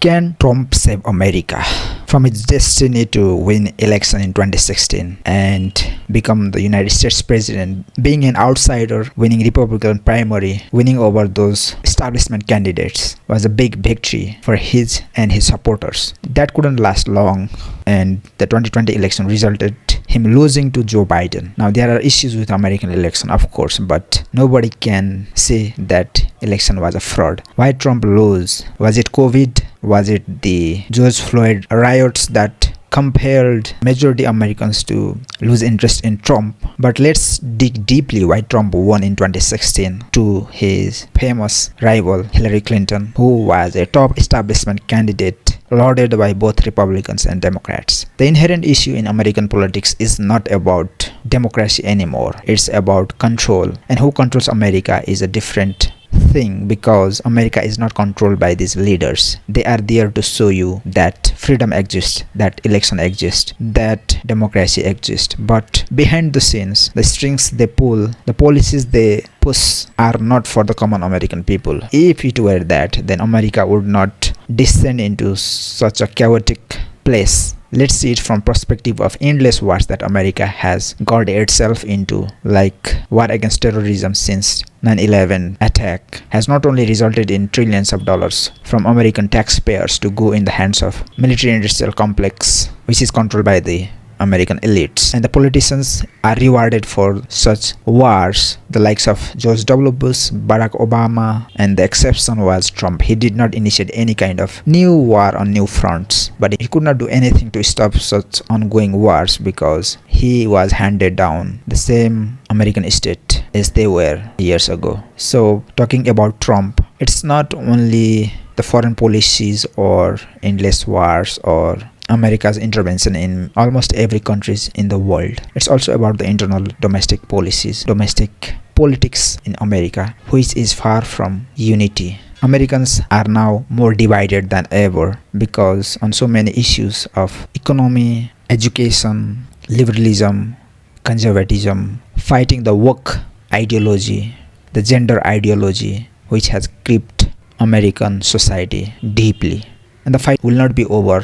Can Trump save America from its destiny to win election in 2016 and become the United States president? Being an outsider, winning Republican primary, winning over those establishment candidates was a big victory for his and his supporters. That couldn't last long, and the 2020 election resulted him losing to Joe Biden. Now there are issues with American election, of course, but nobody can say that election was a fraud. Why Trump lose? Was it COVID? Was it the George Floyd riots that compelled majority Americans to lose interest in Trump? But let's dig deeply why Trump won in 2016 to his famous rival Hillary Clinton, who was a top establishment candidate lauded by both Republicans and Democrats. The inherent issue in American politics is not about democracy anymore. It's about control, and who controls America is a different thing, because America is not controlled by these leaders. They are there to show you that freedom exists, that election exists, that democracy exists. But behind the scenes, the strings they pull, the policies they push are not for the common American people. If it were that, then America would not descend into such a chaotic place. Let's see it from perspective of endless wars that America has got itself into, like war against terrorism since 9/11 attack has not only resulted in trillions of dollars from American taxpayers to go in the hands of military industrial complex, which is controlled by the American elites, and the politicians are rewarded for such wars, the likes of George W. Bush, Barack Obama, and the exception was Trump. He did not initiate any kind of new war on new fronts, but he could not do anything to stop such ongoing wars because he was handed down the same American state as they were years ago. So talking about Trump, it's not only the foreign policies or endless wars or America's intervention in almost every countries in the world. It's also about the internal domestic policies, domestic politics in America, which is far from unity. Americans are now more divided than ever because on so many issues of economy, education, liberalism, conservatism, fighting the woke ideology, the gender ideology, which has gripped American society deeply. And the fight will not be over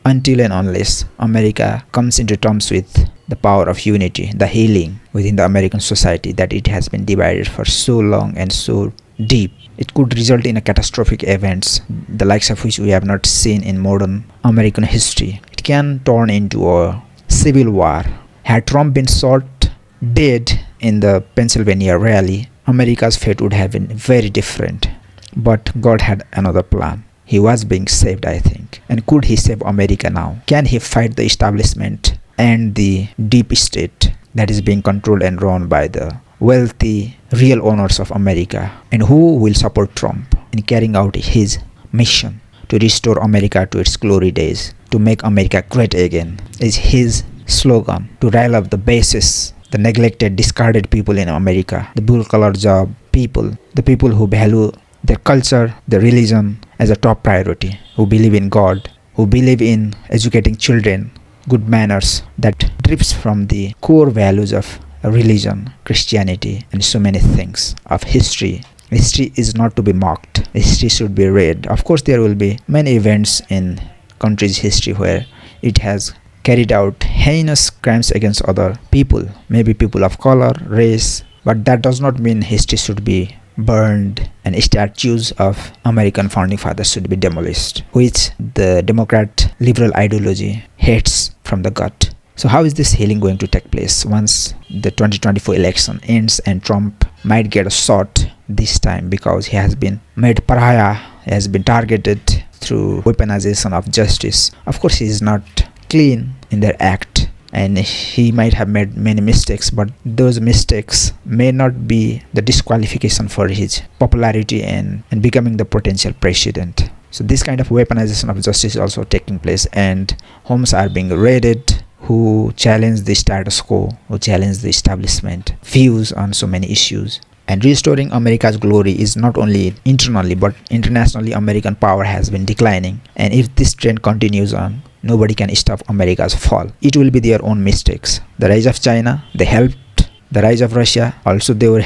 until and unless America comes into terms with the power of unity, the healing within the American society that it has been divided for so long and so deep. It could result in a catastrophic events, the likes of which we have not seen in modern American history. It can turn into a civil war. Had Trump been shot dead in the Pennsylvania rally, America's fate would have been very different. But God had another plan. He was being saved, I think. And could he save America now? Can he fight the establishment and the deep state that is being controlled and run by the wealthy real owners of America? And who will support Trump in carrying out his mission to restore America to its glory days, to make America great again? Is his slogan to rile up the bases, the neglected, discarded people in America, the blue-collar job people, the people who value their culture, their religion as a top priority, who believe in God, who believe in educating children, good manners that drips from the core values of religion, Christianity, and so many things of history. History is not to be mocked. History should be read. Of course, there will be many events in country's history where it has carried out heinous crimes against other people, maybe people of color, race, but that does not mean history should be burned and statues of American founding fathers should be demolished, which the Democrat liberal ideology hates from the gut. So how is this healing going to take place once the 2024 election ends and Trump might get a shot this time because he has been made pariah, he has been targeted through weaponization of justice? Of course, he is not clean in their act, and he might have made many mistakes, but those mistakes may not be the disqualification for his popularity and becoming the potential president. So this kind of weaponization of justice is also taking place, and homes are being raided who challenge the status quo, who challenge the establishment views on so many issues. And restoring America's glory is not only internally but internationally. American power has been declining, and if this trend continues on, nobody can stop America's fall. It will be their own mistakes. The rise of China, they helped. The rise of Russia, also they were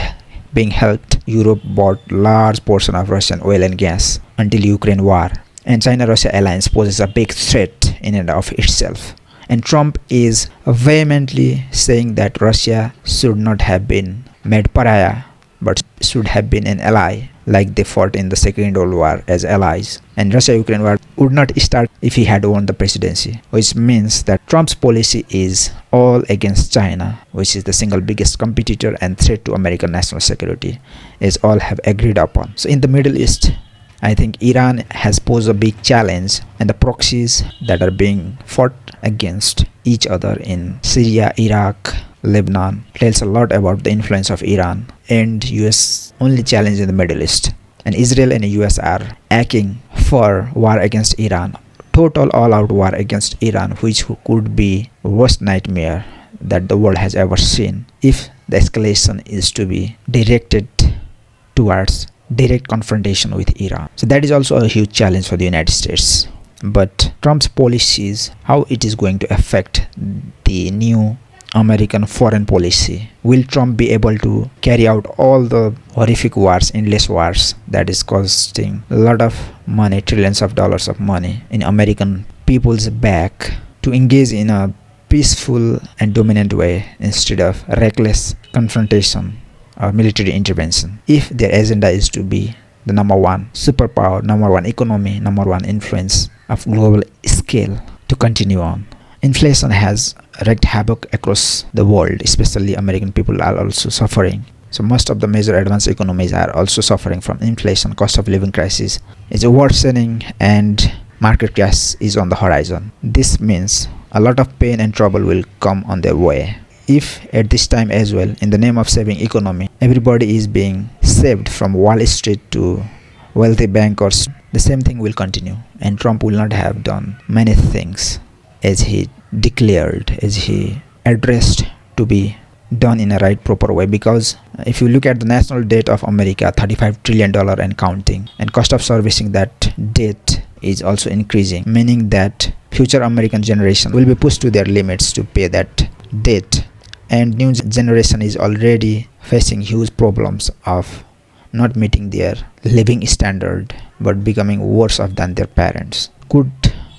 being helped. Europe bought large portion of Russian oil and gas until Ukraine war. and China-Russia alliance poses a big threat in and of itself. And Trump is vehemently saying that Russia should not have been made pariah, but should have been an ally, like they fought in the Second World War as allies. And Russia-Ukraine war would not start if he had won the presidency, which means that Trump's policy is all against China, which is the single biggest competitor and threat to American national security, as all have agreed upon. So in the Middle East, I think Iran has posed a big challenge, and the proxies that are being fought against each other in Syria, Iraq, Lebanon tells a lot about the influence of Iran and US only challenge in the Middle East. And Israel and the US are aching for war against Iran, total all-out war against Iran, which could be worst nightmare that the world has ever seen if the escalation is to be directed towards direct confrontation with Iran. So that is also a huge challenge for the United States. But Trump's policies, how it is going to affect the new American foreign policy. Will Trump be able to carry out all the horrific wars, endless wars that is costing a lot of money, trillions of dollars of money in American people's back, to engage in a peaceful and dominant way instead of reckless confrontation or military intervention, if their agenda is to be the number one superpower, number one economy, number one influence of global scale to continue on? Inflation has wreaked havoc across the world, especially American people are also suffering. So most of the major advanced economies are also suffering from inflation, cost of living crisis is worsening, and market crash is on the horizon. This means a lot of pain and trouble will come on their way. If at this time as well, in the name of saving economy, everybody is being saved from Wall Street to wealthy bankers, the same thing will continue, and Trump will not have done many things as he declared, as he addressed to be done in a right proper way. Because if you look at the national debt of America, $35 trillion and counting, and cost of servicing that debt is also increasing, meaning that future American generation will be pushed to their limits to pay that debt, and new generation is already facing huge problems of not meeting their living standard but becoming worse off than their parents. Could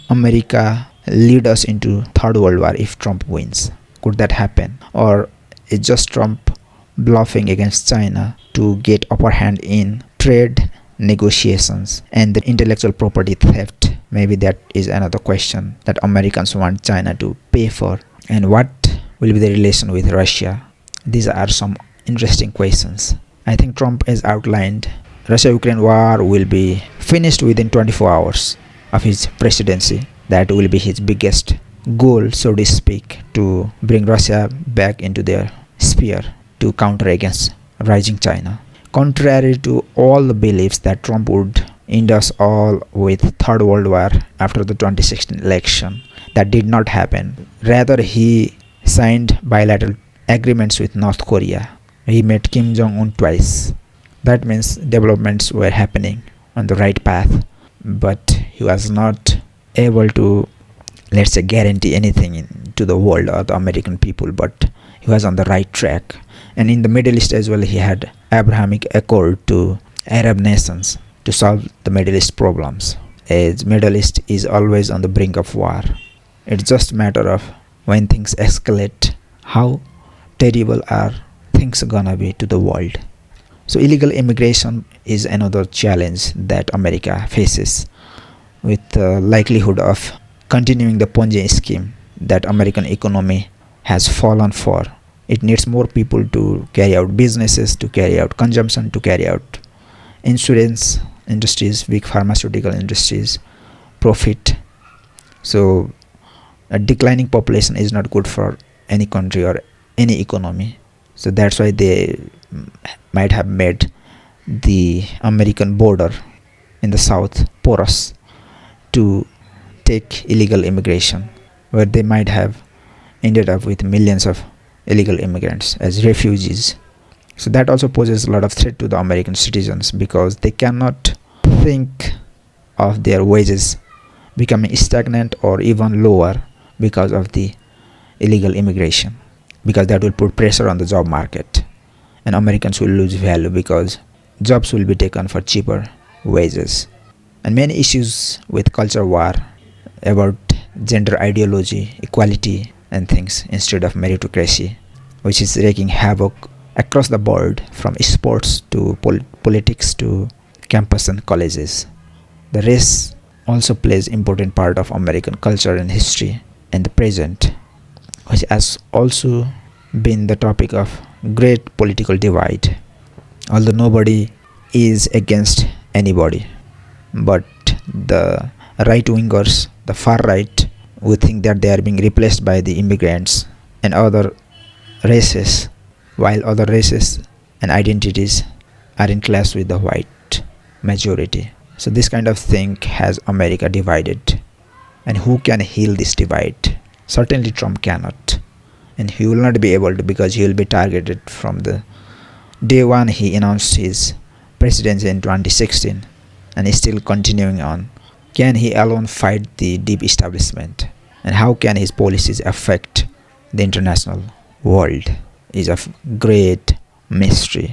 America lead us into third world war if Trump wins? Could that happen? Or is just Trump bluffing against China to get upper hand in trade negotiations and the intellectual property theft? Maybe that is another question that Americans want China to pay for. And what will be the relation with Russia? These are some interesting questions. I think Trump has outlined Russia-Ukraine war will be finished within 24 hours of his presidency. That will be his biggest goal, so to speak, to bring Russia back into their sphere to counter against rising China. Contrary to all the beliefs that Trump would end us all with third world war after the 2016 election, that did not happen. Rather, he signed bilateral agreements with North Korea. He met Kim Jong-un twice. That means developments were happening on the right path, but he was not able to, let's say, guarantee anything to the world or the American people, but he was on the right track. And in the Middle East as well, he had Abrahamic Accord to Arab nations to solve the Middle East problems, as Middle East is always on the brink of war. It's just a matter of when things escalate, how terrible are things gonna be to the world. So illegal immigration is another challenge that America faces, with the likelihood of continuing the Ponzi scheme that American economy has fallen for. It needs more people to carry out businesses, to carry out consumption, to carry out insurance industries, big pharmaceutical industries, profit. So a declining population is not good for any country or any economy. So that's why they might have made the American border in the south porous to take illegal immigration, where they might have ended up with millions of illegal immigrants as refugees. So that also poses a lot of threat to the American citizens, because they cannot think of their wages becoming stagnant or even lower because of the illegal immigration, because that will put pressure on the job market, and Americans will lose value because jobs will be taken for cheaper wages. and many issues with culture war about gender ideology, equality, and things instead of meritocracy, which is wreaking havoc across the board from sports to politics to campus and colleges. The race also plays important part of American culture and history in the present, which has also been the topic of great political divide. Although nobody is against anybody, but the right wingers, the far right, who think that they are being replaced by the immigrants and other races, while other races and identities are in clash with the white majority. So this kind of thing has America divided. And who can heal this divide? Certainly Trump cannot. And he will not be able to, because he will be targeted from the day one he announced his presidency in 2016 and is still continuing on. Can he alone fight the deep establishment? And how can his policies affect the international world is of great mystery.